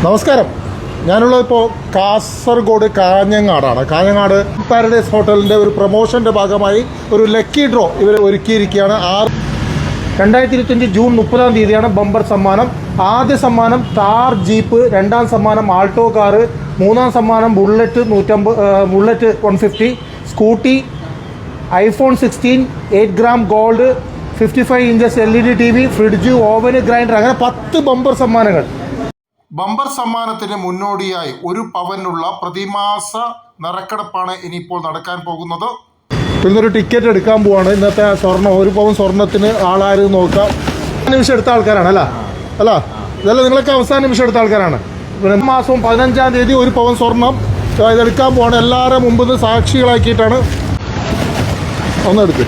നമസ്കാരം. ഞാനുള്ളതിപ്പോൾ കാസർഗോഡ് കാഞ്ഞങ്ങാടാണ്. കാഞ്ഞങ്ങാട് പാരഡൈസ് ഹോട്ടലിൻ്റെ ഒരു പ്രൊമോഷൻ്റെ ഭാഗമായി ഒരു ലക്കി ഡ്രോ ഇവർ ഒരുക്കിയിരിക്കുകയാണ്. 2025 ജൂൺ 30 ബമ്പർ സമ്മാനം. ആദ്യ സമ്മാനം താർ ജീപ്പ്, രണ്ടാം സമ്മാനം ആൾട്ടോ കാറ്, മൂന്നാം സമ്മാനം bullet 150, scooty, iPhone 16, 8 gram gold, 55 inches LED TV, fridge, oven, grinder, അങ്ങനെ 10 ബമ്പർ സമ്മാനങ്ങൾ. ബമ്പർ സമ്മാനത്തിന് മുന്നോടിയായി 1 പവനുള്ള പ്രതിമാസ നറുക്കെടുപ്പാണ് ഇനിയിപ്പോൾ നടക്കാൻ പോകുന്നത്. ഇന്നൊരു ടിക്കറ്റ് എടുക്കാൻ പോവാണ്. ഇന്നത്തെ സ്വർണ്ണം, 1 പവൻ സ്വർണത്തിന് ആളാരും നോക്കാം. നിമിഷം എടുത്ത ആൾക്കാരാണ് അല്ല ഇതല്ല, നിങ്ങളൊക്കെ അവസാന നിമിഷം എടുത്ത ആൾക്കാരാണ്. മാസം 15-ാം തീയതി 1 പവൻ സ്വർണം ഇതെടുക്കാൻ പോവാണ്. എല്ലാവരും മുമ്പ് നിന്ന് സാക്ഷികളാക്കിയിട്ടാണ്. ഒന്നെടുക്ക്,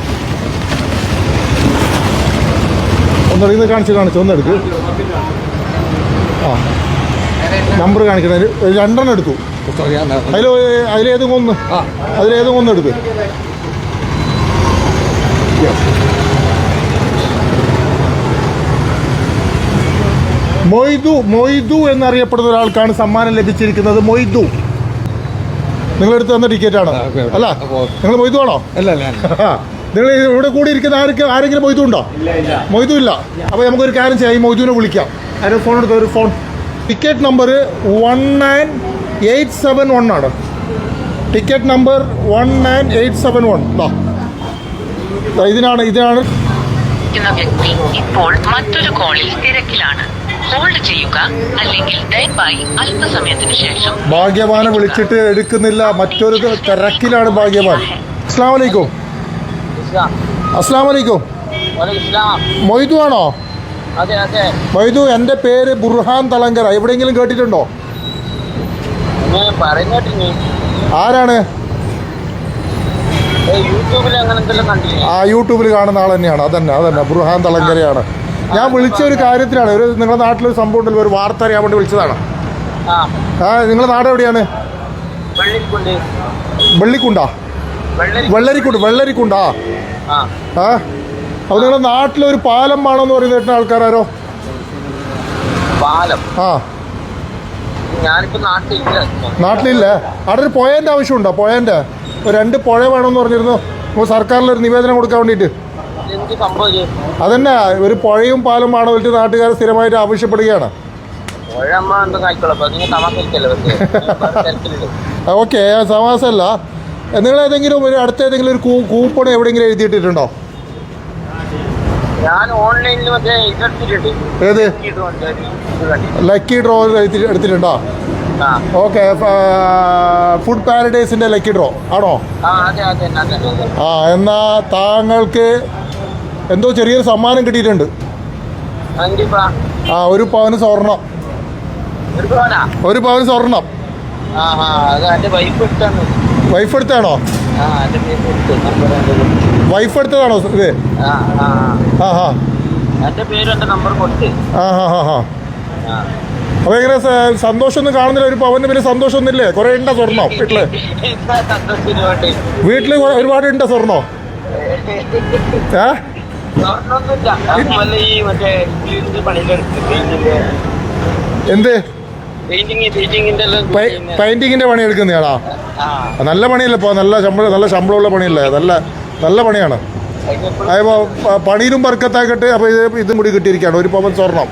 ഒന്നെടുക്ക്. ആ, നമ്പർ കാണിക്കുന്നത് 2 എടുത്തു. അതിലേതും ഒന്ന് എടുക്ക്. മൊയ്തു എന്നറിയപ്പെടുന്ന ഒരാൾക്കാണ് സമ്മാനം ലഭിച്ചിരിക്കുന്നത്. മൊയ്തു നിങ്ങളെടുത്ത് തന്ന ടിക്കറ്റാണ് അല്ല? നിങ്ങൾ മൊയ്തു ആണോ? നിങ്ങൾ ഇവിടെ കൂടി ഇരിക്കുന്ന ആരെങ്കിലും മൊയ്തു ഉണ്ടോ? മൊയ്തു ഇല്ല. അപ്പോൾ നമുക്കൊരു കാര്യം ചെയ്യാം, ഈ മൊയ്തുവിനെ വിളിക്കാം. അതിന് ഫോൺ എടുത്ത ഒരു ഫോൺ. ടിക്കറ്റ് നമ്പർ 19871 ആണ്. Ticket number 19871. ഇതിനാണ് വ്യക്തി ഇപ്പോൾ മറ്റൊരു കോളിൽ തിരക്കിലാണ്. ഹോൾഡ് ചെയ്യുക, അല്ലെങ്കിൽ ദയവായി അല്പസമയത്തിന് ശേഷം. ഭാഗ്യവാനെ വിളിച്ചിട്ട് എടുക്കുന്നില്ല, മറ്റൊരു തിരക്കിലാണ് ഭാഗ്യവാൻ. അസ്സലാമു അലൈക്കും. മൊയ്തു ആണോ? മൊയ്തു, എൻ്റെ പേര് ബുർഹാൻ തളങ്കര. എവിടെയെങ്കിലും കേട്ടിട്ടുണ്ടോ? ആരാണ്? യൂട്യൂബിൽ കാണുന്ന ആൾ തന്നെയാണ്. അതന്നെ ബുർഹാൻ തളങ്കരയാണ്. ഞാൻ വിളിച്ച ഒരു കാര്യത്തിലാണ്. നിങ്ങളുടെ നാട്ടിലൊരു സംഭവം ഉണ്ടല്ലോ, ഒരു വാർത്ത അറിയാൻ വേണ്ടി വിളിച്ചതാണ്. നിങ്ങളുടെ നാട് എവിടെയാണ്? വെള്ളരിക്കുണ്ടാ. അപ്പോൾ നിങ്ങളുടെ നാട്ടിലൊരു പാലം വേണമെന്ന് പറയുന്ന ആൾക്കാരോ? നാട്ടിലില്ലേ? അവിടെ ഒരു പുഴേൻ്റെ ആവശ്യമുണ്ടോ? പുഴേൻ്റെ ഒരു 2 പുഴ വേണമെന്ന് പറഞ്ഞിരുന്നു. സർക്കാരിലൊരു നിവേദനം കൊടുക്കാൻ വേണ്ടിയിട്ട്. അതന്നെ, ഒരു പുഴയും പാലും വേണം വലിയ നാട്ടുകാർ സ്ഥിരമായിട്ട് ആവശ്യപ്പെടുകയാണ്. ഓക്കെ, സമാസമല്ല. നിങ്ങൾ ഏതെങ്കിലും ഒരു അടുത്ത ഏതെങ്കിലും ഒരു കൂപ്പൺ എവിടെയെങ്കിലും എഴുതിയിട്ടിട്ടുണ്ടോ? ഏത് ലക്കി ഡ്രോ എടുത്തിട്ടുണ്ടോ? ഓക്കെ, ഫുഡ് പാരഡൈസിന്റെ ലക്കി ഡ്രോ ആണോ? എന്നാ താങ്കൾക്ക് എന്തോ ചെറിയൊരു സമ്മാനം കിട്ടിയിട്ടുണ്ട്. 1 പവന് സ്വർണം. 1 പവന് സ്വർണം. വൈഫ് എടുത്താണോ? വൈഫ് എടുത്തതാണോ ഇത്? അപ്പൊ എങ്ങനെ സന്തോഷമൊന്നും കാണുന്നില്ല? 1 പവന് പിന്നെ സന്തോഷമൊന്നുമില്ലേ? കുറെ ഉണ്ടോ സ്വർണം വീട്ടില് ഒരുപാട് ഉണ്ടോ സ്വർണ്ണോ? എന്ത് പെയിന്റിങ്ങിന്റെ പണി എടുക്കുന്നയാളാ? നല്ല പണിയല്ലേ ഇപ്പൊ? നല്ല ശമ്പളമുള്ള പണിയല്ലേ? നല്ല പണിയാണ്. അപ്പോ പണിയിലും ബർക്കത്താക്കട്ടെ. അപ്പൊ ഇതും കൂടി കിട്ടിയിരിക്കുകയാണ് 1 പവൻ സ്വർണം.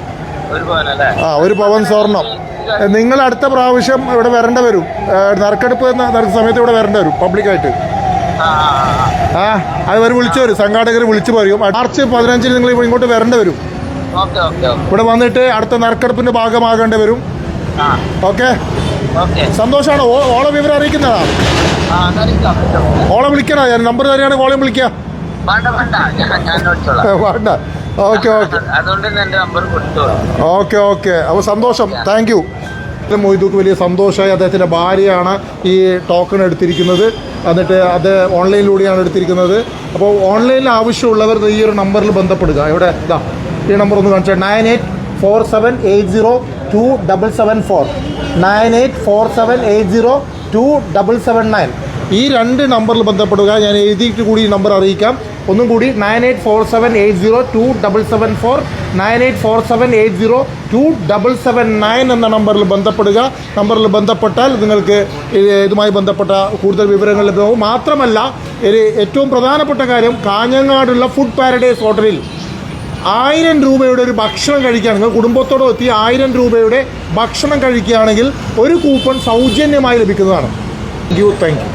1 പവൻ സ്വർണം. നിങ്ങൾ അടുത്ത പ്രാവശ്യം ഇവിടെ വരേണ്ട വരും. നറുക്കെടുപ്പ് നടക്കുന്ന സമയത്ത് ഇവിടെ വരേണ്ടി വരും പബ്ലിക്കായിട്ട്. അത് വിളിച്ചു വരും, സംഘാടകർ വിളിച്ചു പറയും. മാർച്ച് 15 നിങ്ങൾ ഇങ്ങോട്ട് വരേണ്ടി വരും. ഇവിടെ വന്നിട്ട് അടുത്ത നറുക്കെടുപ്പിന്റെ ഭാഗമാകേണ്ടി വരും. ഓക്കെ, സന്തോഷമാണോ? ഓളെ വിവരം അറിയിക്കുന്നതാ? ഓളെ വിളിക്കണോ? ഞാൻ നമ്പർ തരികയാണെങ്കിൽ ഓളെ വിളിക്കാം. വേണ്ട. ഓക്കെ. അപ്പോൾ സന്തോഷം. Thank you. മൊയ്തുക്ക് വലിയ സന്തോഷമായി. അദ്ദേഹത്തിൻ്റെ ഭാര്യയാണ് ഈ ടോക്കൺ എടുത്തിരിക്കുന്നത്. എന്നിട്ട് അത് ഓൺലൈനിലൂടെയാണ് എടുത്തിരിക്കുന്നത്. അപ്പോൾ ഓൺലൈനിൽ ആവശ്യമുള്ളവർ ഈ ഒരു നമ്പറിൽ ബന്ധപ്പെടുക. ഇവിടെ ഈ നമ്പർ ഒന്ന് കാണിച്ചാൽ 9847802774 9847802779. ഈ 2 നമ്പറിൽ ബന്ധപ്പെടുക. ഞാൻ എഴുതിയിട്ട് കൂടി ഈ നമ്പർ അറിയിക്കാം. ഒന്നും കൂടി 9847802774 9847802779 എന്ന നമ്പറിൽ ബന്ധപ്പെടുക. നമ്പറിൽ ബന്ധപ്പെട്ടാൽ നിങ്ങൾക്ക് ഇതുമായി ബന്ധപ്പെട്ട കൂടുതൽ വിവരങ്ങൾ ലഭ്യമാകും. മാത്രമല്ല ഏറ്റവും പ്രധാനപ്പെട്ട കാര്യം, കാഞ്ഞങ്ങാടുള്ള ഫുഡ് പാരഡൈസ് ഹോട്ടലിൽ 1000 രൂപയുടെ ഒരു ഭക്ഷണം കഴിക്കുകയാണെങ്കിൽ, നിങ്ങൾ കുടുംബത്തോടെ എത്തി 1000 രൂപയുടെ ഭക്ഷണം കഴിക്കുകയാണെങ്കിൽ ഒരു കൂപ്പൺ സൗജന്യമായി ലഭിക്കുന്നതാണ്. Thank you.